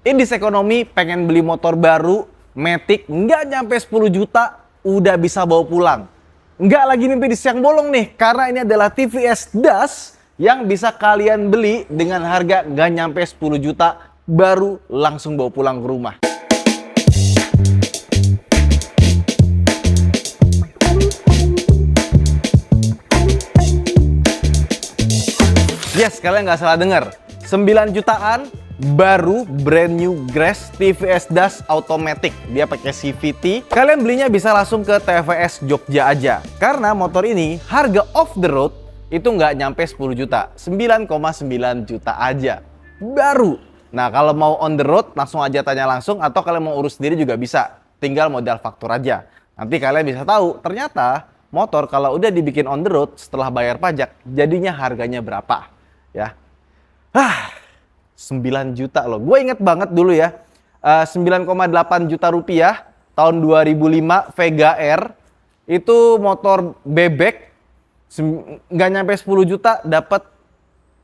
Indis ekonomi pengen beli motor baru, Matic, nggak nyampe 10 juta, udah bisa bawa pulang. Nggak lagi mimpi di siang bolong nih, karena ini adalah TVS Das yang bisa kalian beli dengan harga nggak nyampe 10 juta, baru langsung bawa pulang ke rumah. Yes, kalian nggak salah dengar. 9 jutaan baru brand new Grass TVS Das Automatic. Dia pakai CVT. Kalian belinya bisa langsung ke TVS Jogja aja. Karena motor ini harga off the road itu nggak nyampe 10 juta. 9,9 juta aja. Baru. Nah, kalau mau on the road langsung aja tanya langsung, atau kalian mau urus sendiri juga bisa. Tinggal modal faktur aja. Nanti kalian bisa tahu ternyata motor kalau udah dibikin on the road setelah bayar pajak jadinya harganya berapa. Ya. 9 juta loh. Gue inget banget dulu ya. 9,8 juta rupiah tahun 2005 Vega R. Itu motor bebek nggak nyampe 10 juta dapat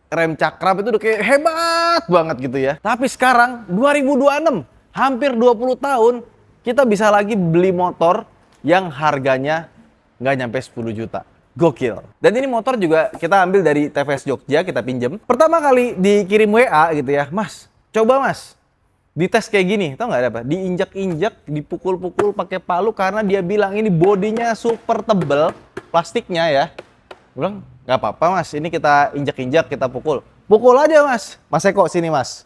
rem cakram, itu udah kayak hebat banget gitu ya. Tapi sekarang 2026, hampir 20 tahun kita bisa lagi beli motor yang harganya nggak nyampe 10 juta. Gokil. Dan ini motor juga kita ambil dari TVS Jogja, kita pinjem. Pertama kali dikirim WA gitu ya, Mas, coba Mas, dites kayak gini, tau nggak ada apa? Diinjak-injak, dipukul-pukul pakai palu karena dia bilang ini bodinya super tebel, plastiknya ya. Gue bilang, nggak apa-apa Mas, ini kita injak-injak, kita pukul. Pukul aja Mas. Mas Eko, sini Mas.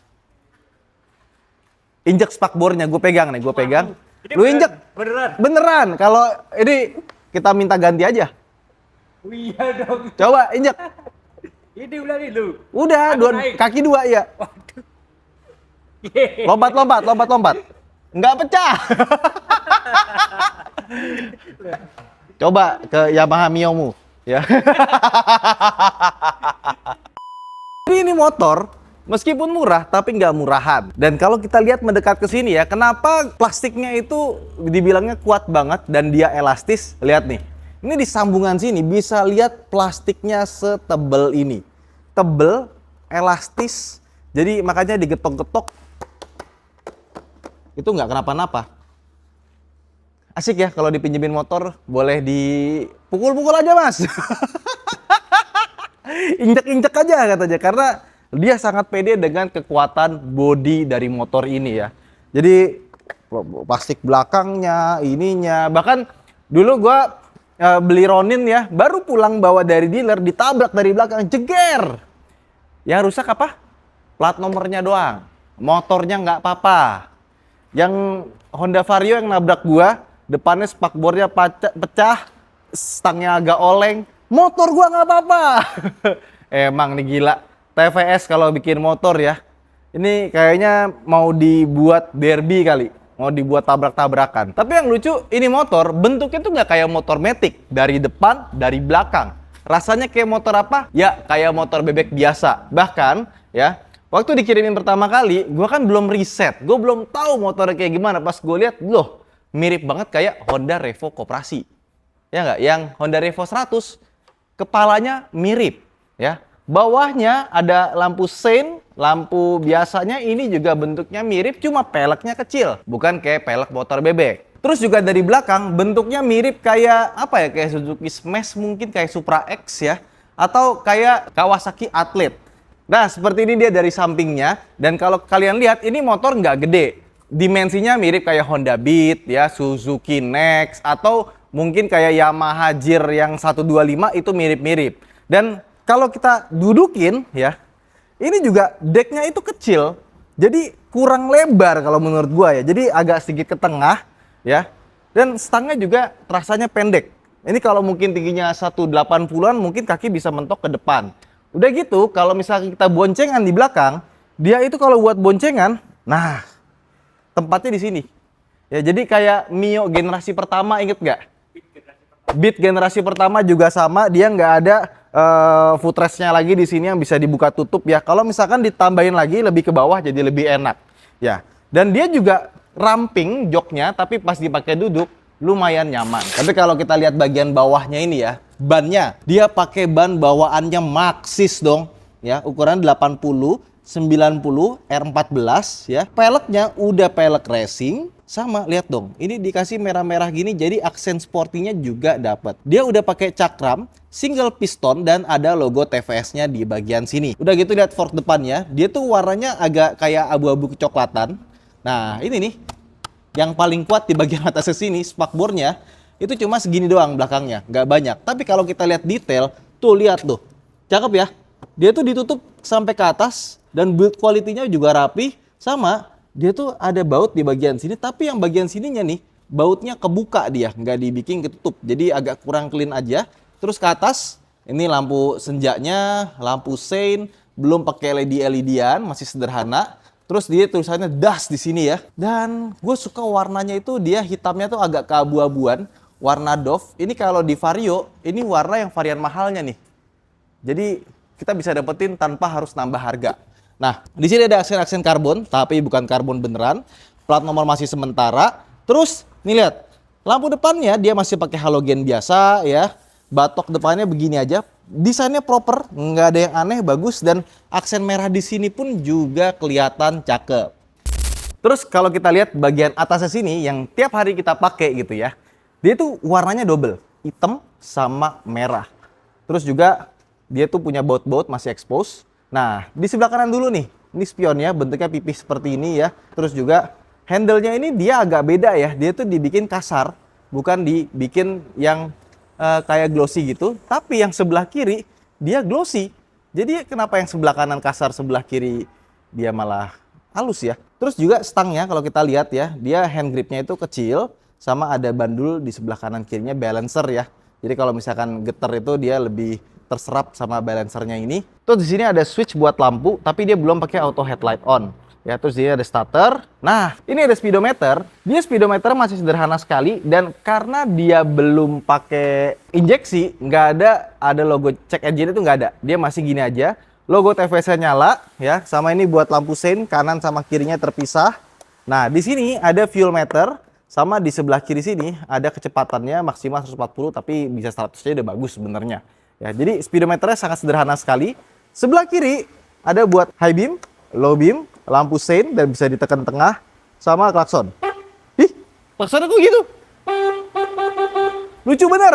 Injak spakbornya, gue pegang nih, gue pegang. Lu injak? Beneran? Beneran. Kalau ini kita minta ganti aja. Iya dong. Coba injak. Ini ulangi lu. Udah, kaki dua ya. Waduh. Lompat. Nggak pecah. Coba ke Yamaha Miomu ya. Ini motor meskipun murah tapi nggak murahan. Dan kalau kita lihat mendekat ke sini ya, kenapa plastiknya itu dibilangnya kuat banget dan dia elastis? Lihat nih. Ini di sambungan sini bisa lihat plastiknya setebel ini. Tebel, elastis. Jadi makanya digetok-getok itu nggak kenapa-napa. Asik ya kalau dipinjemin motor, boleh dipukul-pukul aja Mas. Injek-injek aja katanya, karena dia sangat pede dengan kekuatan bodi dari motor ini ya. Jadi plastik belakangnya, ininya, bahkan dulu gua beli Ronin ya, baru pulang bawa dari dealer, ditabrak dari belakang, jeger. Yang rusak apa? Plat nomornya doang, motornya nggak apa-apa. Yang Honda Vario yang nabrak gua, depannya spakbornya pecah, stangnya agak oleng, motor gua nggak apa-apa. Emang nih gila, TVS kalau bikin motor ya, ini kayaknya mau dibuat derby kali. Mau dibuat tabrak-tabrakan. Tapi yang lucu, ini motor bentuknya tuh nggak kayak motor Matic. Dari depan, dari belakang. Rasanya kayak motor apa? Ya, kayak motor bebek biasa. Bahkan, ya, waktu dikirimin pertama kali, gue kan belum riset. Gue belum tahu motornya kayak gimana. Pas gue lihat, loh, mirip banget kayak Honda Revo Koperasi. Ya nggak? Yang Honda Revo 100, kepalanya mirip. Ya, bawahnya ada lampu sein. Lampu biasanya ini juga bentuknya mirip, cuma peleknya kecil. Bukan kayak pelek motor bebek. Terus juga dari belakang bentuknya mirip kayak apa ya? Kayak Suzuki Smash, mungkin kayak Supra X ya. Atau kayak Kawasaki Athlete. Nah seperti ini dia dari sampingnya. Dan kalau kalian lihat ini motor nggak gede. Dimensinya mirip kayak Honda Beat ya, Suzuki Next. Atau mungkin kayak Yamaha Jir yang 125 itu mirip-mirip. Dan kalau kita dudukin ya, ini juga decknya itu kecil, jadi kurang lebar kalau menurut gua ya. Jadi agak sedikit ke tengah ya. Dan stangnya juga rasanya pendek. Ini kalau mungkin tingginya 180-an mungkin kaki bisa mentok ke depan. Udah gitu kalau misalnya kita boncengan di belakang, dia itu kalau buat boncengan, nah tempatnya di sini. Ya jadi kayak Mio generasi pertama, inget nggak? Beat generasi pertama juga sama, dia nggak ada footrestnya lagi di sini yang bisa dibuka tutup ya. Kalau misalkan ditambahin lagi lebih ke bawah jadi lebih enak ya. Dan dia juga ramping joknya, tapi pas dipakai duduk lumayan nyaman. Tapi kalau kita lihat bagian bawahnya ini ya, bannya dia pakai ban bawaannya Maxxis dong ya, ukuran 80 90 R14 ya. Peleknya udah pelek racing. Sama, lihat dong. Ini dikasih merah-merah gini, jadi aksen sportinya juga dapat. Dia udah pakai cakram, single piston, dan ada logo TVS-nya di bagian sini. Udah gitu lihat fork depannya, dia tuh warnanya agak kayak abu-abu kecoklatan. Nah, ini nih, yang paling kuat di bagian atas sini, spakbornya, itu cuma segini doang belakangnya, nggak banyak. Tapi kalau kita lihat detail, tuh lihat tuh, cakep ya. Dia tuh ditutup sampai ke atas, dan build quality-nya juga rapi, sama. Dia tuh ada baut di bagian sini, tapi yang bagian sininya nih, bautnya kebuka dia, nggak dibikin ketutup. Jadi agak kurang clean aja. Terus ke atas, ini lampu senjanya, lampu sein, belum pakai LED-LED-an, masih sederhana. Terus dia tulisannya DAS di sini ya. Dan gue suka warnanya itu, dia hitamnya tuh agak keabu-abuan, warna Dove. Ini kalau di Vario, ini warna yang varian mahalnya nih. Jadi kita bisa dapetin tanpa harus nambah harga. Nah, di sini ada aksen-aksen karbon, tapi bukan karbon beneran. Plat nomor masih sementara. Terus, nih lihat. Lampu depannya dia masih pakai halogen biasa ya. Batok depannya begini aja. Desainnya proper, nggak ada yang aneh, bagus. Dan aksen merah di sini pun juga kelihatan cakep. Terus kalau kita lihat bagian atasnya sini yang tiap hari kita pakai gitu ya. Dia tuh warnanya double, hitam sama merah. Terus juga dia tuh punya baut-baut masih expose. Nah, di sebelah kanan dulu nih, ini spionnya bentuknya pipih seperti ini ya. Terus juga handle-nya ini dia agak beda ya, dia tuh dibikin kasar, bukan dibikin yang kayak glossy gitu. Tapi yang sebelah kiri, dia glossy. Jadi kenapa yang sebelah kanan kasar, sebelah kiri dia malah halus ya. Terus juga stangnya kalau kita lihat ya, dia hand gripnya itu kecil, sama ada bandul di sebelah kanan kirinya balancer ya. Jadi kalau misalkan getar itu dia lebih terserap sama balancernya ini. Terus di sini ada switch buat lampu, tapi dia belum pakai auto headlight on. Ya, terus dia ada starter. Nah, ini ada speedometer. Dia speedometer masih sederhana sekali, dan karena dia belum pakai injeksi, nggak ada logo check engine itu nggak ada. Dia masih gini aja. Logo TVS-nya nyala, ya. Sama ini buat lampu sein kanan sama kirinya terpisah. Nah, di sini ada fuel meter. Sama di sebelah kiri sini ada kecepatannya maksimal 140, tapi bisa 100 aja udah bagus sebenarnya. Ya, jadi speedometernya sangat sederhana sekali. Sebelah kiri ada buat high beam, low beam, lampu sein dan bisa ditekan tengah, sama klakson. Ih, klakson aku gitu. Lucu bener.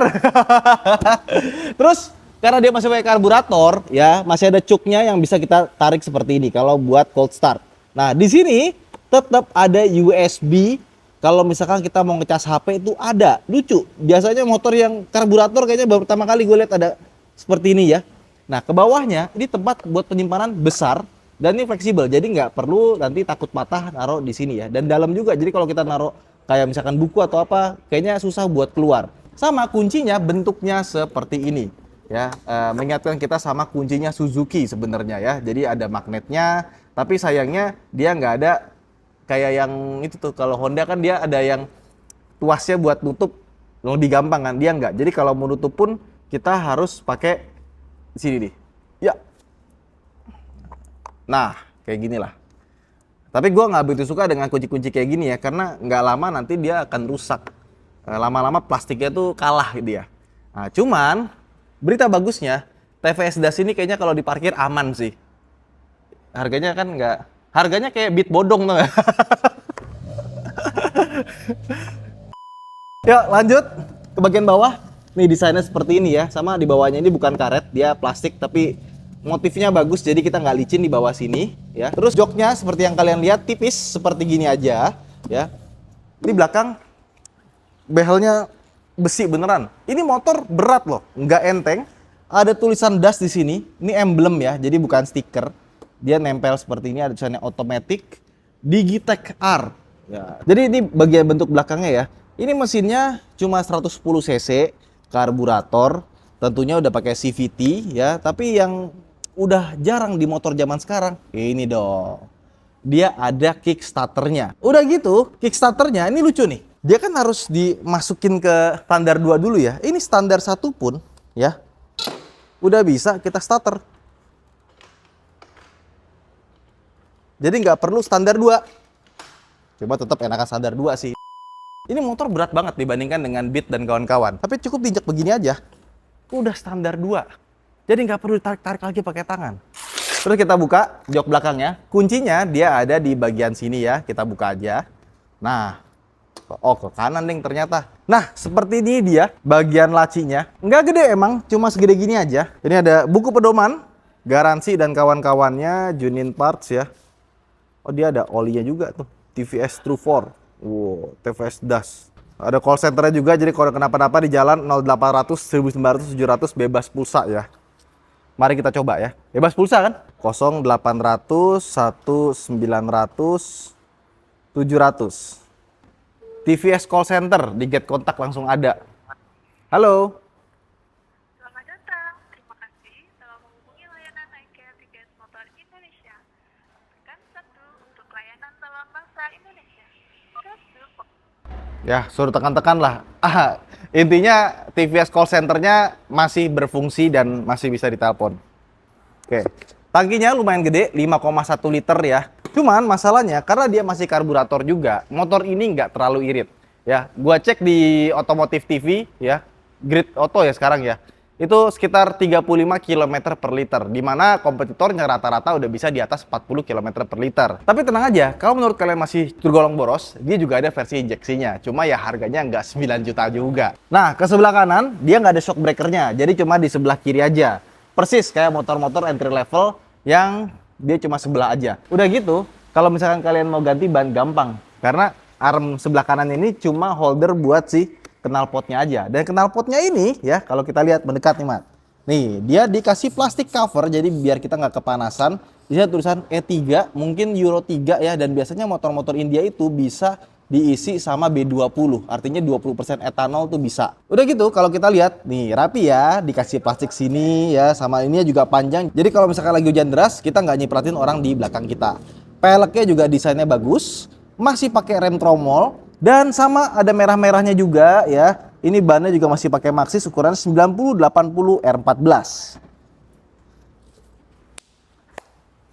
Terus karena dia masih pakai karburator, ya masih ada cuknya yang bisa kita tarik seperti ini kalau buat cold start. Nah, di sini tetap ada USB. Kalau misalkan kita mau ngecas HP itu ada. Lucu. Biasanya motor yang karburator kayaknya baru pertama kali gue lihat ada seperti ini ya. Nah, ke bawahnya ini tempat buat penyimpanan besar dan ini fleksibel. Jadi nggak perlu nanti takut patah naruh di sini ya. Dan dalam juga. Jadi kalau kita naruh kayak misalkan buku atau apa, kayaknya susah buat keluar. Sama kuncinya bentuknya seperti ini. Ya, mengingatkan kita sama kuncinya Suzuki sebenarnya ya. Jadi ada magnetnya, tapi sayangnya dia nggak ada kayak yang itu tuh. Kalau Honda kan dia ada yang tuasnya buat nutup, lebih gampang kan, dia nggak. Jadi kalau mau nutup pun kita harus pakai sini nih. Ya. Nah, kayak gini lah. Tapi gue nggak begitu suka dengan kunci-kunci kayak gini ya, karena nggak lama nanti dia akan rusak. Lama-lama plastiknya tuh kalah dia. Nah, cuman berita bagusnya, TVS DAS ini kayaknya kalau diparkir aman sih. Harganya kan nggak, harganya kayak Beat bodong tuh. Yuk lanjut ke bagian bawah. Nih desainnya seperti ini ya, sama di bawahnya ini bukan karet, dia plastik tapi motifnya bagus, jadi kita nggak licin di bawah sini ya. Terus joknya seperti yang kalian lihat tipis seperti gini aja ya. Di belakang behelnya besi beneran. Ini motor berat loh, nggak enteng. Ada tulisan DAS di sini. Ini emblem ya, jadi bukan stiker. Dia nempel seperti ini, ada tulisannya Automatic Digitech R. Ya. Jadi ini bagian bentuk belakangnya ya. Ini mesinnya cuma 110 cc, karburator. Tentunya udah pakai CVT ya, tapi yang udah jarang di motor zaman sekarang, ini dong. Dia ada kickstarternya. Udah gitu, kickstarternya ini lucu nih. Dia kan harus dimasukin ke standar 2 dulu ya. Ini standar 1 pun ya udah bisa kita starter. Jadi nggak perlu standar 2. Coba tetap enakan standar 2 sih. Ini motor berat banget dibandingkan dengan Beat dan kawan-kawan. Tapi cukup diinjak begini aja. Udah standar 2. Jadi nggak perlu ditarik-tarik lagi pakai tangan. Terus kita buka jok belakangnya. Kuncinya dia ada di bagian sini ya. Kita buka aja. Nah, oh ke kanan ding ternyata. Nah, seperti ini dia bagian lacinya. Nggak gede emang, cuma segede gini aja. Ini ada buku pedoman, garansi dan kawan-kawannya, Junin Parts ya. Oh dia ada olinya juga tuh, TVS True 4. Wow, TVS Das. Ada call centernya juga, jadi kalau kenapa-napa di jalan 0800 1900 700 bebas pulsa ya. Mari kita coba ya. Bebas pulsa kan? 0800 1900 700. TVS call center di get kontak langsung ada. Halo. Selamat datang. Terima kasih telah menghubungi layanan iCare Tiket Motor Indonesia. Tekan 1 untuk layanan dalam bahasa Indonesia. Press 2. Ya, suruh tekan-tekan lah. Intinya TVS call centernya masih berfungsi dan masih bisa ditelepon. Oke. Tangkinya lumayan gede, 5,1 liter ya. Cuman masalahnya karena dia masih karburator juga, motor ini nggak terlalu irit. Ya, gua cek di Otomotif TV ya, Grid Auto ya sekarang ya. Itu sekitar 35 km per liter, di mana kompetitornya rata-rata udah bisa di atas 40 km per liter. Tapi tenang aja, kalau menurut kalian masih tergolong boros, dia juga ada versi injeksinya. Cuma ya harganya nggak 9 juta juga. Nah, ke sebelah kanan, dia nggak ada shock breakernya, jadi cuma di sebelah kiri aja. Persis kayak motor-motor entry level yang dia cuma sebelah aja. Udah gitu, kalau misalkan kalian mau ganti ban gampang. Karena arm sebelah kanan ini cuma holder buat si knalpotnya aja. Dan knalpotnya ini ya, kalau kita lihat mendekat nih, Mat. Nih, dia dikasih plastik cover jadi biar kita nggak kepanasan. Di sini tulisan E3, mungkin Euro 3 ya, dan biasanya motor-motor India itu bisa diisi sama B20, artinya 20% etanol tuh bisa. Udah gitu, kalau kita lihat nih rapi ya, dikasih plastik sini ya, sama ini juga panjang. Jadi kalau misalkan lagi hujan deras, kita nggak nyipratin orang di belakang kita. Peleknya juga desainnya bagus, masih pakai rem tromol. Dan sama ada merah-merahnya juga ya. Ini bannya juga masih pakai Maxxis ukuran 90-80 R14.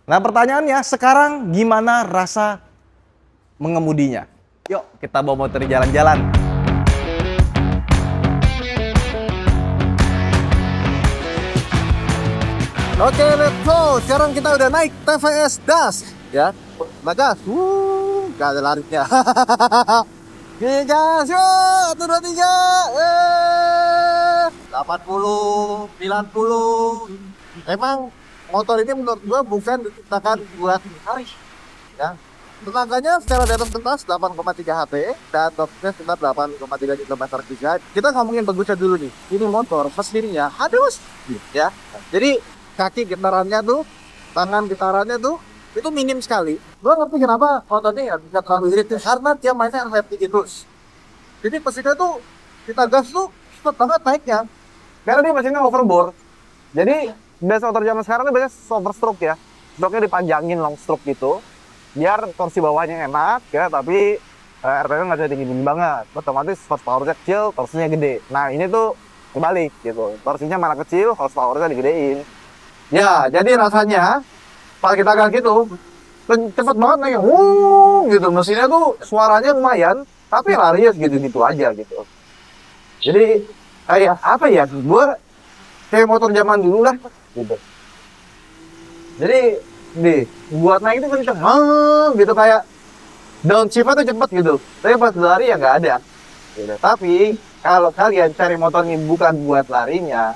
Nah pertanyaannya sekarang gimana rasa mengemudinya? Yuk kita bawa motor jalan-jalan. Oke, let's go. Sekarang kita udah naik TVS Das ya. Maka gak ada larinya. Gini gas, yuk, 1, 2, 3, 80, 90. Emang motor ini menurut gua bukan diciptakan buat lari, ya. Tenaganya secara di atas kertas 8,3 HP dan torsinya sekitar 8,3 Nm3. Kita ngomongin bagusnya dulu nih. Ini motor mesinnya halus, ya. Jadi kaki getarannya tuh, tangan getarannya tuh itu minim sekali. Gua ngerti kenapa motornya ya bisa terlalu irit karena dia mainnya RFD terus. Jadi mesinnya tuh kita gas tuh cepet banget naiknya. Karena dia mesinnya overbore. Jadi biasa motor zaman sekarang tuh biasanya overstroke ya. Stroke-nya dipanjangin long stroke gitu. Biar torsi bawahnya enak ya, tapi RPM nggak bisa tinggi-tinggi banget. Otomatis horsepower-nya kecil, torsinya gede. Nah ini tuh kebalik gitu. Torsinya malah kecil, horsepower-nya digedein. Ya, jadi rasanya pas kita gas gitu cepet banget naik, gitu. Mesinnya tuh suaranya lumayan, tapi larinya segitu-gitu aja gitu. Jadi kayak apa ya, gue kayak motor zaman dulu lah gitu. Jadi nih buat naik itu kenceng gitu, kayak downshift-nya tuh cepet gitu, tapi pas lari ya nggak ada gitu. Tapi kalau kalian cari motor ini bukan buat larinya,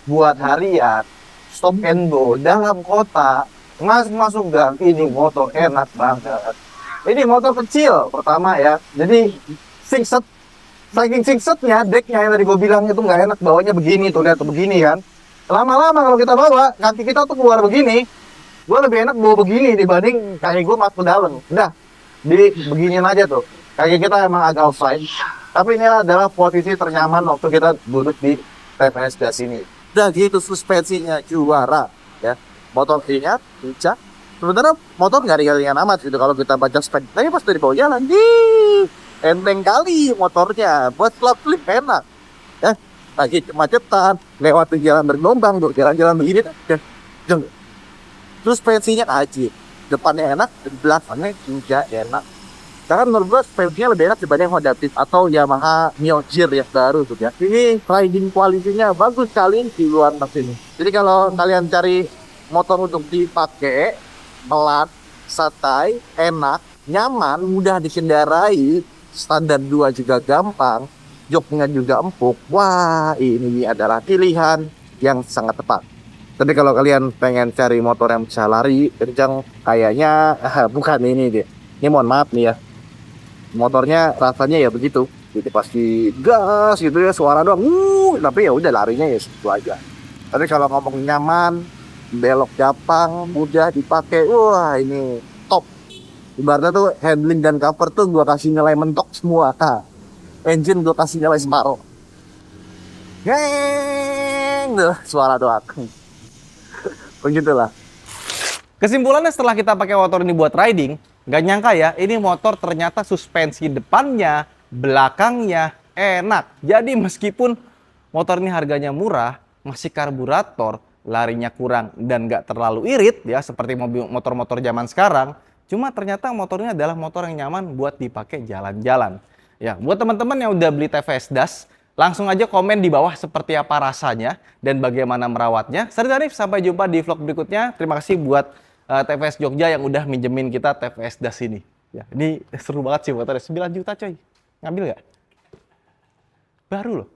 buat harian, stop and go dalam kota, masuk gang, ini motor enak banget. Ini motor kecil pertama ya, jadi singset, saking singsetnya, decknya yang tadi gue bilang itu nggak enak bawanya begini tuh, lihat tuh begini kan. Lama-lama kalau kita bawa, kaki kita tuh keluar begini, gue lebih enak bawa begini dibanding kaki gue masuk ke dalam. Udah, beginiin aja tuh. Kaki kita emang agak offside, tapi ini adalah posisi ternyaman waktu kita duduk di TVS Das ini. Udah gitu, suspensinya juara ya. Motor ringan, lincah. Sebenarnya motor nggak ringan amat gitu kalau kita baca spek. Tapi pas dari bawah jalan, enteng kali motornya. Buat flip enak. Ya, lagi kemacetan, lewat jalan bergelombang, jalan-jalan begini, suspensinya aja. Depannya enak, belakangnya juga enak. Karena menurut gue suspensinya lebih enak dibanding Honda Fit atau Yamaha Mio Gear yang baru tuh ya. Ini riding quality-nya bagus sekali di luar negeri ini. Jadi kalau kalian cari motor untuk dipakai, pelan, santai, enak, nyaman, mudah dikendarai, standar 2 juga gampang, joknya juga empuk. Wah, ini adalah pilihan yang sangat tepat. Tapi kalau kalian pengen cari motor yang bisa lari kencang, kayaknya bukan ini deh. Ini mohon maaf nih ya. Motornya rasanya ya begitu. Jadi pasti gas gitu ya, suara doang. Tapi ya udah larinya ya segitu aja. Tapi kalau ngomong nyaman, belok gampang, mudah dipakai, wah ini top. Ibaratnya tuh handling dan cover tuh gua kasih nilai mentok semua. Engine gua kasih nilai separuh. Ngeng, suara doang. Begitulah. Kesimpulannya setelah kita pakai motor ini buat riding, nggak nyangka ya, ini motor ternyata suspensi depannya, belakangnya enak. Jadi meskipun motor ini harganya murah, masih karburator, larinya kurang dan nggak terlalu irit ya seperti motor-motor zaman sekarang. Cuma ternyata motor ini adalah motor yang nyaman buat dipakai jalan-jalan. Ya, buat teman-teman yang udah beli TVS Das, langsung aja komen di bawah seperti apa rasanya dan bagaimana merawatnya. Saya Danif, sampai jumpa di vlog berikutnya. Terima kasih buat TVS Jogja yang udah minjemin kita TVS Das ini. Ya, ini seru banget sih motornya, 9 juta coy. Ngambil nggak? Baru loh.